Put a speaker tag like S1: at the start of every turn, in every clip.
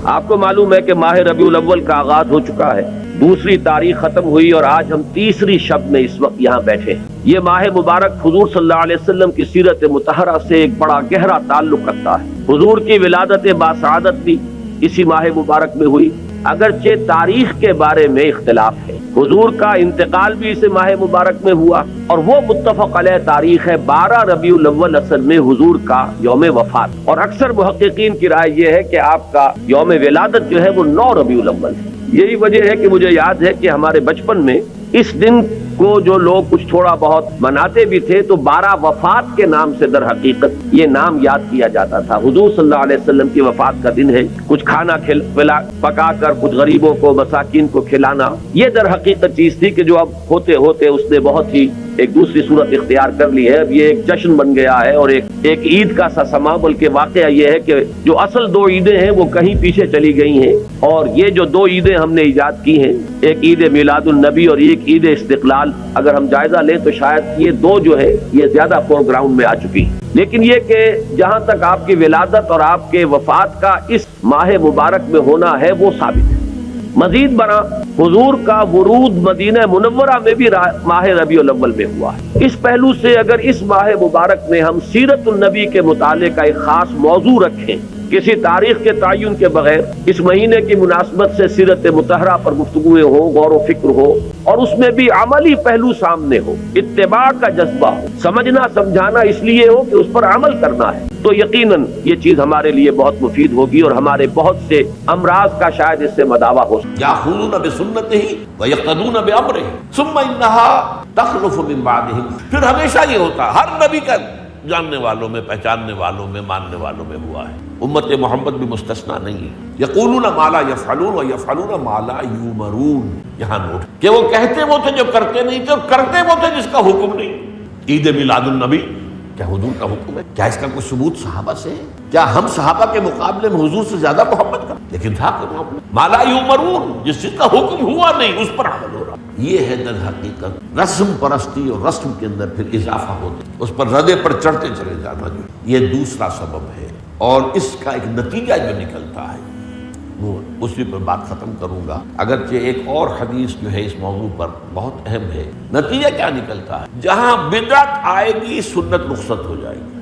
S1: آپ کو معلوم ہے کہ ماہ ربیع الاول کا آغاز ہو چکا ہے، دوسری تاریخ ختم ہوئی اور آج ہم تیسری شب میں اس وقت یہاں بیٹھے ہیں۔ یہ ماہ مبارک حضور صلی اللہ علیہ وسلم کی سیرت مطہرہ سے ایک بڑا گہرا تعلق رکھتا ہے۔ حضور کی ولادت باسعادت بھی اسی ماہ مبارک میں ہوئی، اگرچہ تاریخ کے بارے میں اختلاف ہے۔ حضور کا انتقال بھی اس ماہ مبارک میں ہوا اور وہ متفق علیہ تاریخ ہے 12 ربیع الاول اصل میں حضور کا یوم وفات، اور اکثر محققین کی رائے یہ ہے کہ آپ کا یوم ولادت جو ہے وہ 9 ربیع الاول ہے۔ یہی وجہ ہے کہ مجھے یاد ہے کہ ہمارے بچپن میں اس دن کو جو لوگ کچھ تھوڑا بہت مناتے بھی تھے تو 12 وفات کے نام سے در حقیقت یہ نام یاد کیا جاتا تھا۔ حضور صلی اللہ علیہ وسلم کی وفات کا دن ہے، کچھ کھانا پکا کر کچھ غریبوں کو مساکین کو کھلانا، یہ در حقیقت چیز تھی کہ جو اب ہوتے ہوتے اس نے بہت ہی ایک دوسری صورت اختیار کر لی ہے۔ اب یہ ایک جشن بن گیا ہے اور ایک عید کا سا سما، بلکہ واقعہ یہ ہے کہ جو اصل 2 عیدیں ہیں وہ کہیں پیچھے چلی گئی ہیں، اور یہ جو 2 عیدیں ہم نے ایجاد کی ہیں، ایک عید میلاد النبی اور ایک عید استقلال، اگر ہم جائزہ لیں تو شاید یہ 2 جو ہے یہ زیادہ فور گراؤنڈ میں آ چکی ہیں۔ لیکن یہ کہ جہاں تک آپ کی ولادت اور آپ کے وفات کا اس ماہ مبارک میں ہونا ہے وہ ثابت ہے۔ مزید برآں حضور کا ورود مدینہ منورہ میں بھی ماہ ربیع الاول میں ہوا ہے۔ اس پہلو سے اگر اس ماہ مبارک میں ہم سیرت النبی کے متعلق ایک خاص موضوع رکھیں، کسی تاریخ کے تعین کے بغیر اس مہینے کی مناسبت سے سیرت مطہرہ پر گفتگویں ہو، غور و فکر ہو، اور اس میں بھی عملی پہلو سامنے ہو، اتباع کا جذبہ ہو، سمجھنا سمجھانا اس لیے ہو کہ اس پر عمل کرنا ہے، تو یقیناً یہ چیز ہمارے لیے بہت مفید ہوگی اور ہمارے بہت سے امراض کا شاید اس سے مداوع ہو سکتا ہے۔
S2: یاخذون بسنتہ ویقتدون بامرہ ثم انها تخلف من بعدہم۔ پھر ہمیشہ یہ ہوتا ہے، ہر نبی کا جاننے والوں میں، پہچاننے والوں میں، ماننے والوں میں ہوا ہے، امت محمد بھی مستثنا نہیں ہے۔ یقولون ما لا یفعلون ویفعلون ما لا یؤمرون۔ یہاں نوٹ کہ وہ کہتے وہ تھے جو کرتے نہیں تھے، اور کرتے وہ تھے جس کا حکم نہیں۔ عید میلاد النبی کیا حضور کا حکم ہے؟ کیا اس کا کوئی ثبوت صحابہ سے ہے؟ کیا ہم صحابہ کے مقابلے میں حضور سے زیادہ محبت کرتے؟ لیکن تھا کہ معاملہ ما لا یؤمرون، جس چیز کا حکم ہوا نہیں اس پر عمل ہو رہا۔ یہ ہے در حقیقت رسم پرستی، اور رسم کے اندر پھر اضافہ ہوتا ہے، اس پر ردے پر چڑھتے چلے جانا، جو یہ دوسرا سبب ہے۔ اور اس کا ایک نتیجہ جو نکلتا ہے وہ اسی پر بات ختم کروں گا، اگرچہ ایک اور حدیث جو ہے اس موضوع پر بہت اہم ہے۔ نتیجہ کیا نکلتا ہے؟ جہاں بدعت آئے گی سنت رخصت ہو جائے گی۔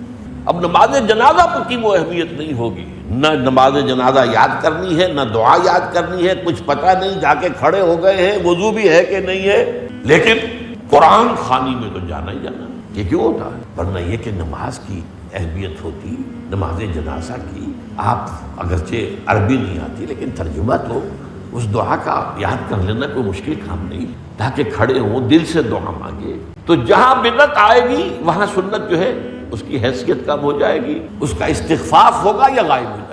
S2: اب نماز جنازہ پر کی وہ اہمیت نہیں ہوگی، نہ نماز جنازہ یاد کرنی ہے، نہ دعا یاد کرنی ہے، کچھ پتہ نہیں، جا کے کھڑے ہو گئے ہیں، وضو بھی ہے کہ نہیں ہے، لیکن قرآن خوانی میں تو جانا ہی جانا۔ یہ کیوں ہوتا ہے؟ ورنہ یہ کہ نماز کی اہمیت ہوتی، نماز جنازہ کی، آپ اگرچہ عربی نہیں آتی لیکن ترجمہ تو اس دعا کا یاد کر لینا کوئی مشکل کام نہیں، تاکہ کھڑے ہوں، دل سے دعا مانگے۔ تو جہاں بدعت آئے گی وہاں سنت جو ہے اس کی حیثیت کم ہو جائے گی، اس کا استخفاف ہوگا یا غائب ہو جائے گا۔